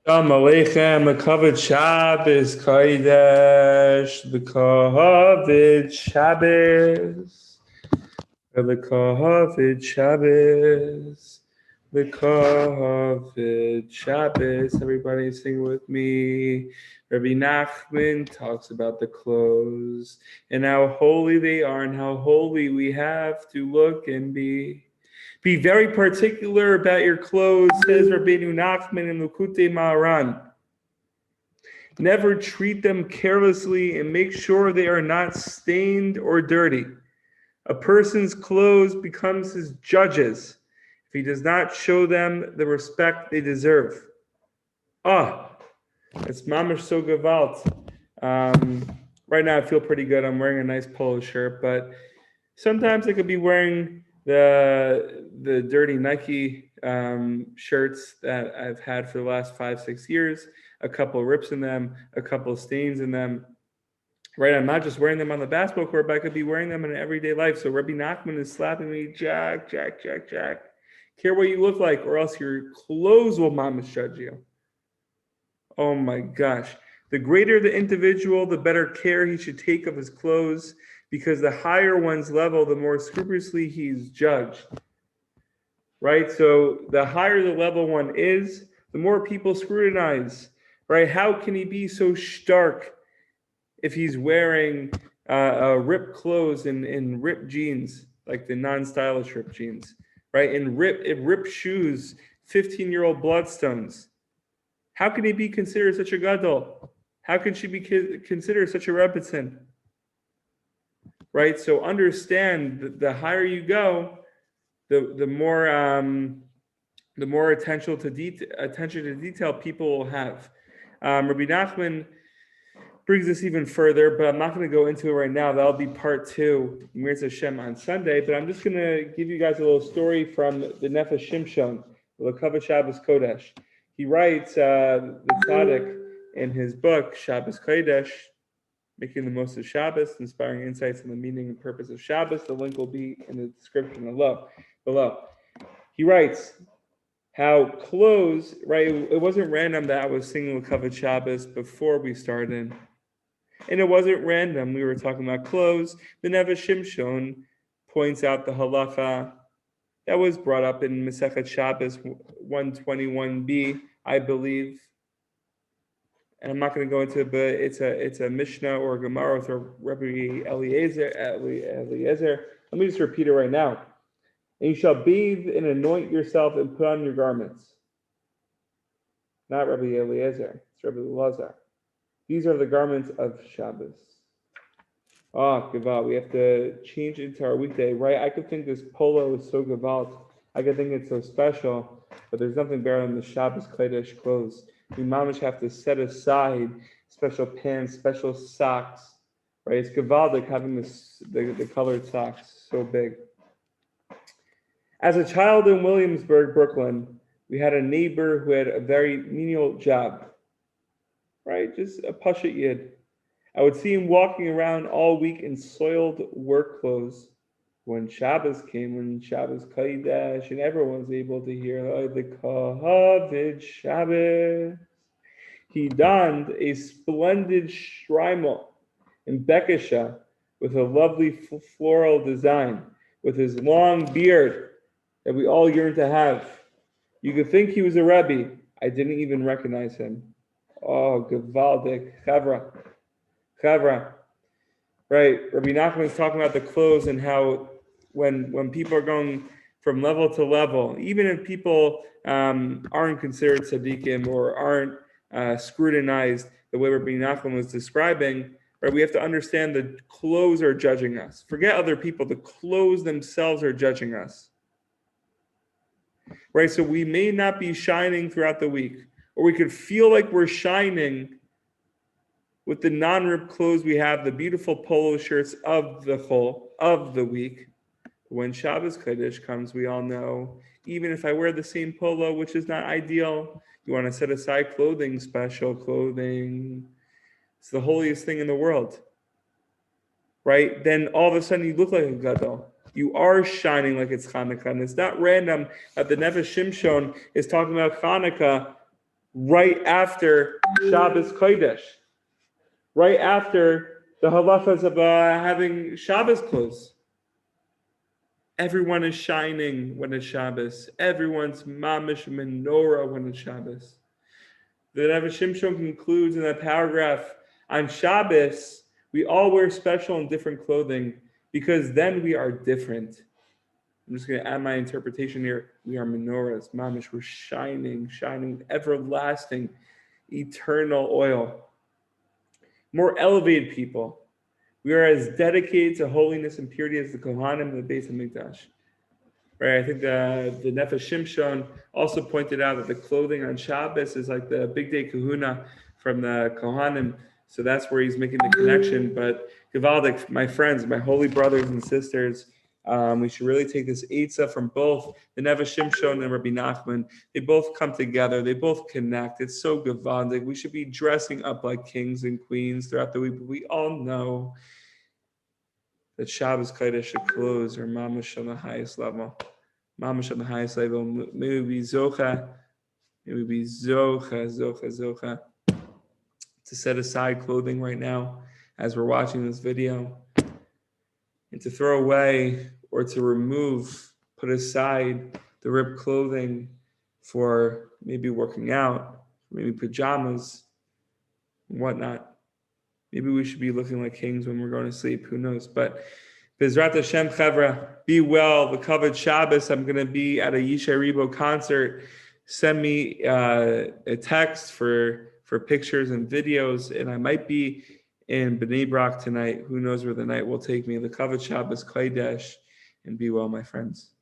Shalom Aleichem, the Kavod Shabbos, Kodesh, the Kavod Shabbos, the Kavod Shabbos, the Kavod Shabbos. Everybody sing with me. Rabbi Nachman talks about the clothes and how holy they are and how holy we have to look and be. Be very particular about your clothes, says Rabbeinu Nachman in Likutei Maharan. Never treat them carelessly and make sure they are not stained or dirty. A person's clothes becomes his judges if he does not show them the respect they deserve. It's mamash so gewalt. Right now I feel pretty good. I'm wearing a nice polo shirt, but sometimes I could be wearing the dirty Nike shirts that I've had for the last 5-6 years. A couple of rips in them, a couple of stains in them. Right, I'm not just wearing them on the basketball court, but I could be wearing them in everyday life. So Rabbi Nachman is slapping me, Jack. Care what you look like, or else your clothes will mamash judge you. Oh my gosh. The greater the individual, the better care he should take of his clothes, because the higher one's level, the more scrupulously he's judged. Right? So the higher the level one is, the more people scrutinize. Right? How can he be so stark if he's wearing ripped clothes and ripped jeans, like the non-stylish ripped jeans? Right? And ripped shoes, 15-year-old bloodstones. How can he be considered such a gadol? How can she be considered such a rebbetzin? Right? So understand that the higher you go, the more attention to detail people will have. Rabbi Nachman brings this even further, but I'm not going to go into it right now. That'll be part 2, Mirz Hashem, on Sunday. But I'm just going to give you guys a little story from the Nefesh Shimshon, the Kavod Shabbos Kodesh. He writes, the tzaddik, in his book, Shabbos Kodesh, Making the Most of Shabbos, Inspiring Insights on the Meaning and Purpose of Shabbos. The link will be in the description below. He writes how clothes, right? It wasn't random that I was singing Kavod Shabbos before we started. And it wasn't random. We were talking about clothes. The Nefesh Shimshon points out the halacha that was brought up in Masechet Shabbos 121b, I believe. And I'm not going to go into it, but it's a Mishnah or a Gemara with Rabbi Eliezer. Let me just repeat it right now. And you shall bathe and anoint yourself and put on your garments. Not Rabbi Eliezer, it's Rabbi Elazar. These are the garments of Shabbos. Gewalt. We have to change it to our weekday, right? I could think this polo is so gewalt. I could think it's so special, but there's nothing better than the Shabbos Kodesh clothes. We mamish have to set aside special pants, special socks, right? It's gewaldic having the colored socks, so big. As a child in Williamsburg, Brooklyn, we had a neighbor who had a very menial job, right? Just a pashut yid. I would see him walking around all week in soiled work clothes. When Shabbos came, when Shabbos Kodesh, and everyone's able to hear the Kavod Shabbos, he donned a splendid shtreimel in Bekisha with a lovely floral design, with his long beard that we all yearn to have. You could think he was a Rebbe. I didn't even recognize him. Oh, Gevaldik, Chavra. Right, Rabbi Nachman is talking about the clothes and how when people are going from level to level, even if people aren't considered tzaddikim or aren't scrutinized the way Rabbi Nachman was describing, right, we have to understand the clothes are judging us. Forget other people, the clothes themselves are judging us. Right, so we may not be shining throughout the week, or we could feel like we're shining with the non-ripped clothes we have, the beautiful polo shirts of the week. When Shabbos Kodesh comes, we all know, even if I wear the same polo, which is not ideal, you want to set aside clothing, special clothing. It's the holiest thing in the world, right? Then all of a sudden you look like a gadol. You are shining like it's Hanukkah. And it's not random that the Nefesh Shimshon is talking about Hanukkah right after Shabbos Kodesh, right after the halachas of having Shabbos clothes. Everyone is shining when it's Shabbos. Everyone's mamish menorah when it's Shabbos. The Neve Shimshon concludes in that paragraph, on Shabbos, we all wear special and different clothing because then we are different. I'm just going to add my interpretation here. We are menorahs, mamish. We're shining, everlasting, eternal oil. More elevated people. We are as dedicated to holiness and purity as the Kohanim and the Beis Hamikdash. Right? I think the Nefesh Shimshon also pointed out that the clothing on Shabbos is like the Big Day Kahuna from the Kohanim. So that's where he's making the connection. But Givaldic, my friends, my holy brothers and sisters, we should really take this Eitzah from both the Nefesh Shimshon and Rabbi Nachman. They both come together. They both connect. It's so Givaldic. We should be dressing up like kings and queens throughout the week. But we all know that Shabbos Kodesh should close or mamash on the highest level. Mamash on the highest level. May we be zocha. May we be zocha to set aside clothing right now as we're watching this video, and to throw away or to remove, put aside the ripped clothing for maybe working out, maybe pajamas, and whatnot. Maybe we should be looking like kings when we're going to sleep. Who knows? But Bezrat Hashem, Chevra, be well. The covered Shabbos, I'm going to be at a Yishay Ribo concert. Send me a text for pictures and videos, and I might be in Bnei Brak tonight. Who knows where the night will take me? The covered Shabbos, Kodesh, and be well, my friends.